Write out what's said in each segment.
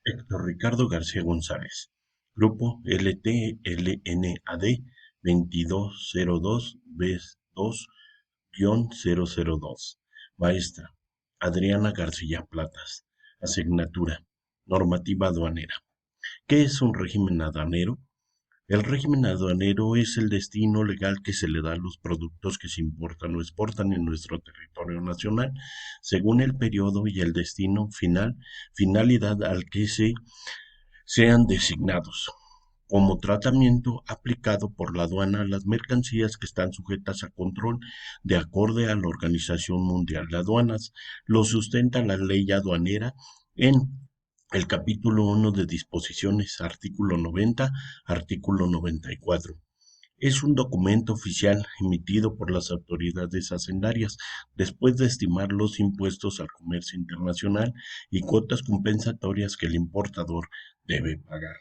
Héctor Ricardo García González, Grupo LTLNAD 2202-B2-002. Maestra Adriana García Platas. Asignatura Normativa aduanera. ¿Qué es un régimen aduanero? El régimen aduanero es el destino legal que se le da a los productos que se importan o exportan en nuestro territorio nacional, según el periodo y el destino finalidad al que sean designados, como tratamiento aplicado por la aduana a las mercancías que están sujetas a control de acorde a la Organización Mundial de Aduanas. Lo sustenta la ley aduanera en el capítulo 1 de disposiciones, artículo 90, artículo 94. Es un documento oficial emitido por las autoridades hacendarias después de estimar los impuestos al comercio internacional y cuotas compensatorias que el importador debe pagar.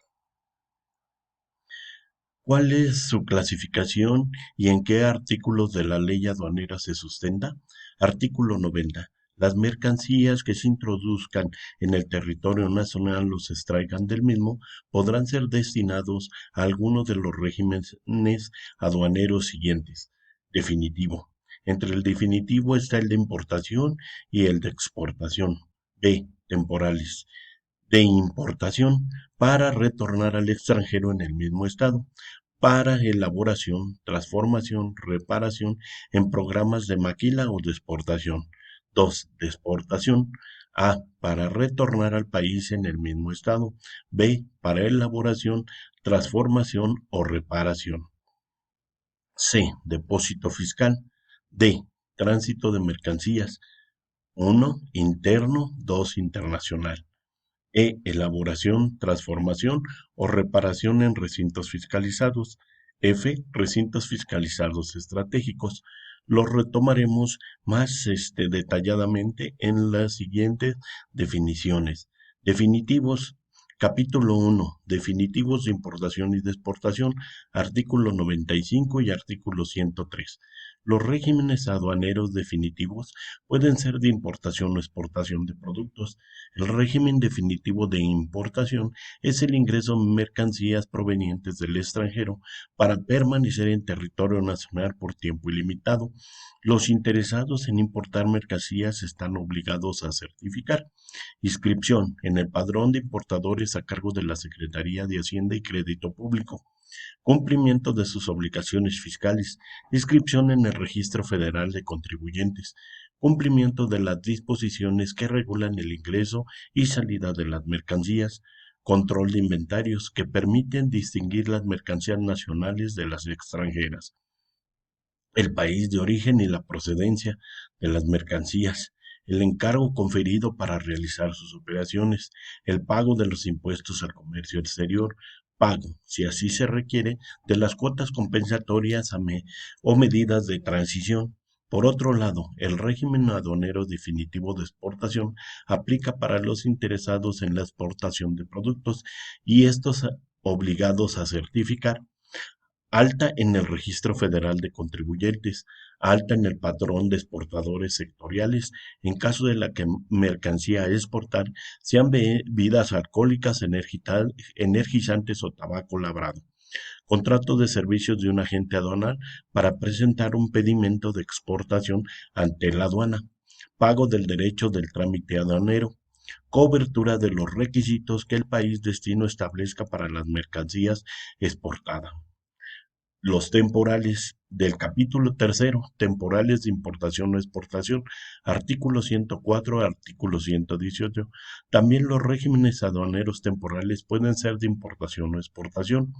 ¿Cuál es su clasificación y en qué artículos de la ley aduanera se sustenta? Artículo 90. Las mercancías que se introduzcan en el territorio nacional o se extraigan del mismo podrán ser destinados a alguno de los regímenes aduaneros siguientes. Definitivo. Entre el definitivo está el de importación y el de exportación. B. Temporales. De importación para retornar al extranjero en el mismo estado para elaboración, transformación, reparación en programas de maquila o de exportación. 2. De exportación. A. Para retornar al país en el mismo estado. B. Para elaboración, transformación o reparación. C. Depósito fiscal. D. Tránsito de mercancías. 1. Interno. 2. Internacional. Elaboración, transformación o reparación en recintos fiscalizados. F. Recintos fiscalizados estratégicos. Los retomaremos más detalladamente en las siguientes definiciones. Definitivos. Capítulo 1. Definitivos de importación y de exportación. Artículo 95 y artículo 103. Los regímenes aduaneros definitivos pueden ser de importación o exportación de productos. El régimen definitivo de importación es el ingreso de mercancías provenientes del extranjero para permanecer en territorio nacional por tiempo ilimitado. Los interesados en importar mercancías están obligados a certificar. Inscripción en el padrón de importadores a cargo de la Secretaría de Hacienda y Crédito Público. Cumplimiento de sus obligaciones fiscales. Inscripción en el Registro Federal de Contribuyentes. Cumplimiento de las disposiciones que regulan el ingreso y salida de las mercancías. Control de inventarios que permiten distinguir las mercancías nacionales de las extranjeras. El país de origen y la procedencia de las mercancías, el encargo conferido para realizar sus operaciones, el pago de los impuestos al comercio exterior, pago, si así se requiere, de las cuotas compensatorias o medidas de transición. Por otro lado, el régimen aduanero definitivo de exportación aplica para los interesados en la exportación de productos y estos obligados a certificar alta en el Registro Federal de Contribuyentes, alta en el Padrón de Exportadores Sectoriales, en caso de la que mercancía a exportar sean bebidas alcohólicas, energizantes o tabaco labrado. Contrato de servicios de un agente aduanal para presentar un pedimento de exportación ante la aduana. Pago del derecho del trámite aduanero. Cobertura de los requisitos que el país destino establezca para las mercancías exportadas. Los temporales del capítulo tercero, temporales de importación o exportación, artículo 104, artículo 118. También los regímenes aduaneros temporales pueden ser de importación o exportación.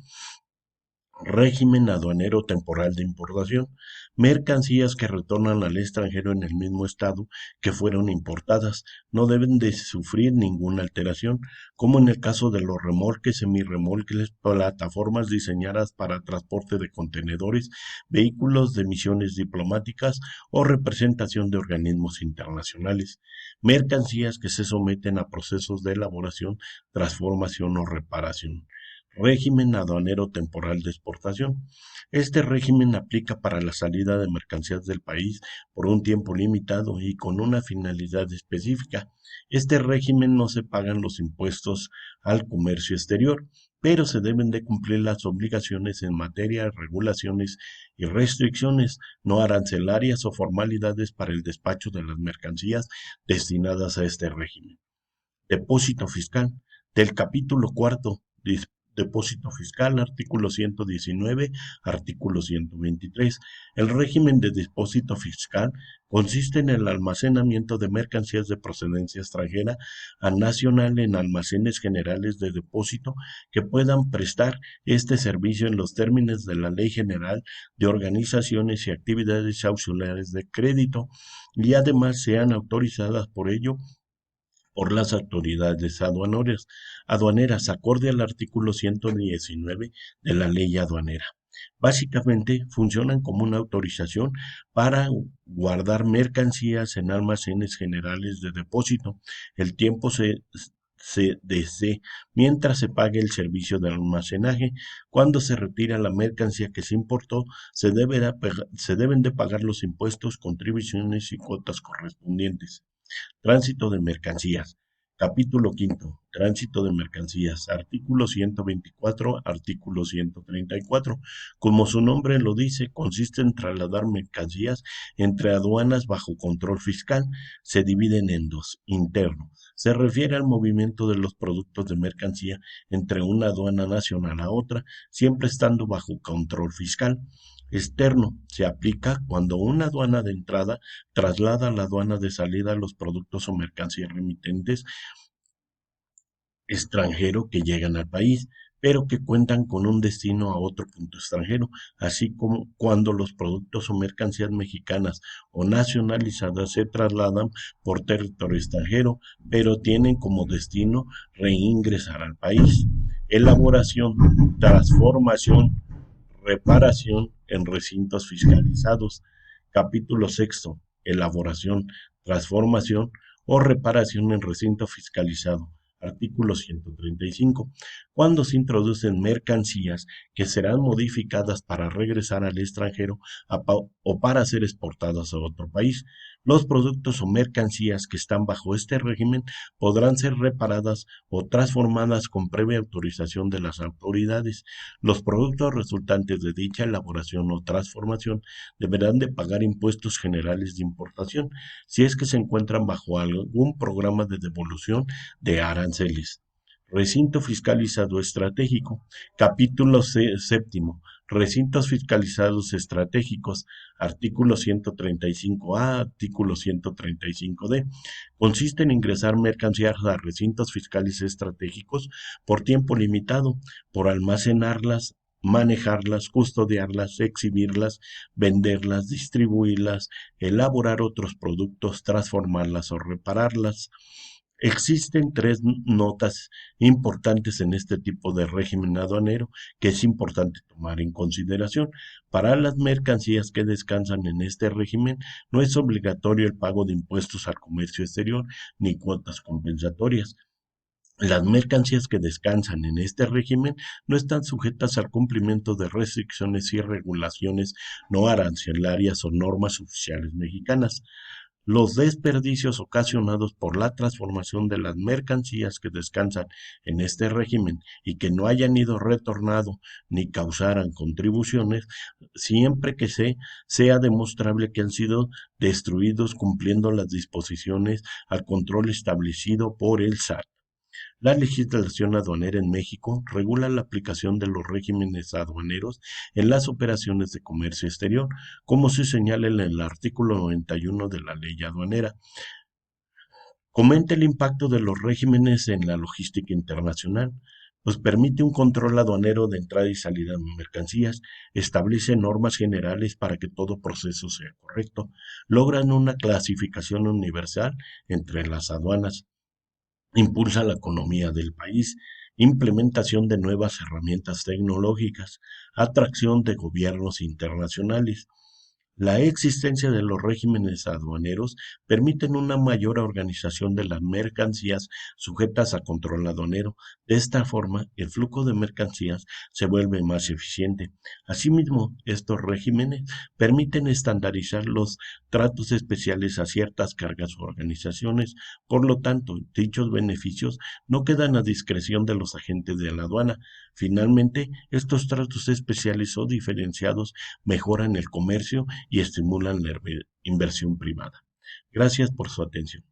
Régimen aduanero temporal de importación. Mercancías que retornan al extranjero en el mismo estado que fueron importadas no deben de sufrir ninguna alteración, como en el caso de los remolques, semirremolques, plataformas diseñadas para transporte de contenedores, vehículos de misiones diplomáticas o representación de organismos internacionales. Mercancías que se someten a procesos de elaboración, transformación o reparación. Régimen aduanero temporal de exportación. Este régimen aplica para la salida de mercancías del país por un tiempo limitado y con una finalidad específica. Este régimen no se pagan los impuestos al comercio exterior, pero se deben de cumplir las obligaciones en materia de regulaciones y restricciones no arancelarias o formalidades para el despacho de las mercancías destinadas a este régimen. Depósito fiscal. Del capítulo cuarto, depósito fiscal, artículo 119, artículo 123. El régimen de depósito fiscal consiste en el almacenamiento de mercancías de procedencia extranjera a nacional en almacenes generales de depósito que puedan prestar este servicio en los términos de la Ley General de Organizaciones y Actividades Auxiliares de Crédito y además sean autorizadas por ello por las autoridades aduaneras, acorde al artículo 119 de la ley aduanera. Básicamente funcionan como una autorización para guardar mercancías en almacenes generales de depósito. El tiempo se desee mientras se pague el servicio de almacenaje. Cuando se retira la mercancía que se importó, se deben de pagar los impuestos, contribuciones y cuotas correspondientes. Tránsito de mercancías. Capítulo quinto. Tránsito de mercancías. Artículo 124, artículo 134. Como su nombre lo dice, consiste en trasladar mercancías entre aduanas bajo control fiscal. Se dividen en dos. Interno. Se refiere al movimiento de los productos de mercancía entre una aduana nacional a otra, siempre estando bajo control fiscal. Externo. Se aplica cuando una aduana de entrada traslada a la aduana de salida los productos o mercancías remitentes extranjero que llegan al país, pero que cuentan con un destino a otro punto extranjero, así como cuando los productos o mercancías mexicanas o nacionalizadas se trasladan por territorio extranjero, pero tienen como destino reingresar al país. Elaboración, transformación, reparación en recintos fiscalizados. Capítulo sexto. Elaboración, transformación o reparación en recinto fiscalizado. Artículo 135. Cuando se introducen mercancías que serán modificadas para regresar al extranjero o para ser exportadas a otro país, los productos o mercancías que están bajo este régimen podrán ser reparadas o transformadas con previa autorización de las autoridades. Los productos resultantes de dicha elaboración o transformación deberán de pagar impuestos generales de importación si es que se encuentran bajo algún programa de devolución de aranceles. Recinto fiscalizado estratégico. Capítulo séptimo. Recintos fiscalizados estratégicos. Artículo 135A, artículo 135D. Consiste en ingresar mercancías a recintos fiscales estratégicos por tiempo limitado, por almacenarlas, manejarlas, custodiarlas, exhibirlas, venderlas, distribuirlas, elaborar otros productos, transformarlas o repararlas. Existen tres notas importantes en este tipo de régimen aduanero que es importante tomar en consideración. Para las mercancías que descansan en este régimen no es obligatorio el pago de impuestos al comercio exterior ni cuotas compensatorias. Las mercancías que descansan en este régimen no están sujetas al cumplimiento de restricciones y regulaciones no arancelarias o normas oficiales mexicanas. Los desperdicios ocasionados por la transformación de las mercancías que descansan en este régimen y que no hayan ido retornado ni causaran contribuciones, siempre que sea demostrable que han sido destruidos cumpliendo las disposiciones al control establecido por el SAT. La legislación aduanera en México regula la aplicación de los regímenes aduaneros en las operaciones de comercio exterior, como se señala en el artículo 91 de la ley aduanera. Comenta el impacto de los regímenes en la logística internacional. Pues permite un control aduanero de entrada y salida de mercancías, establece normas generales para que todo proceso sea correcto, logran una clasificación universal entre las aduanas, impulsa la economía del país, implementación de nuevas herramientas tecnológicas, atracción de gobiernos internacionales. La existencia de los regímenes aduaneros permiten una mayor organización de las mercancías sujetas a control aduanero. De esta forma, el flujo de mercancías se vuelve más eficiente. Asimismo, estos regímenes permiten estandarizar los tratos especiales a ciertas cargas o organizaciones. Por lo tanto, dichos beneficios no quedan a discreción de los agentes de la aduana. Finalmente, estos tratos especiales o diferenciados mejoran el comercio y estimulan la inversión privada. Gracias por su atención.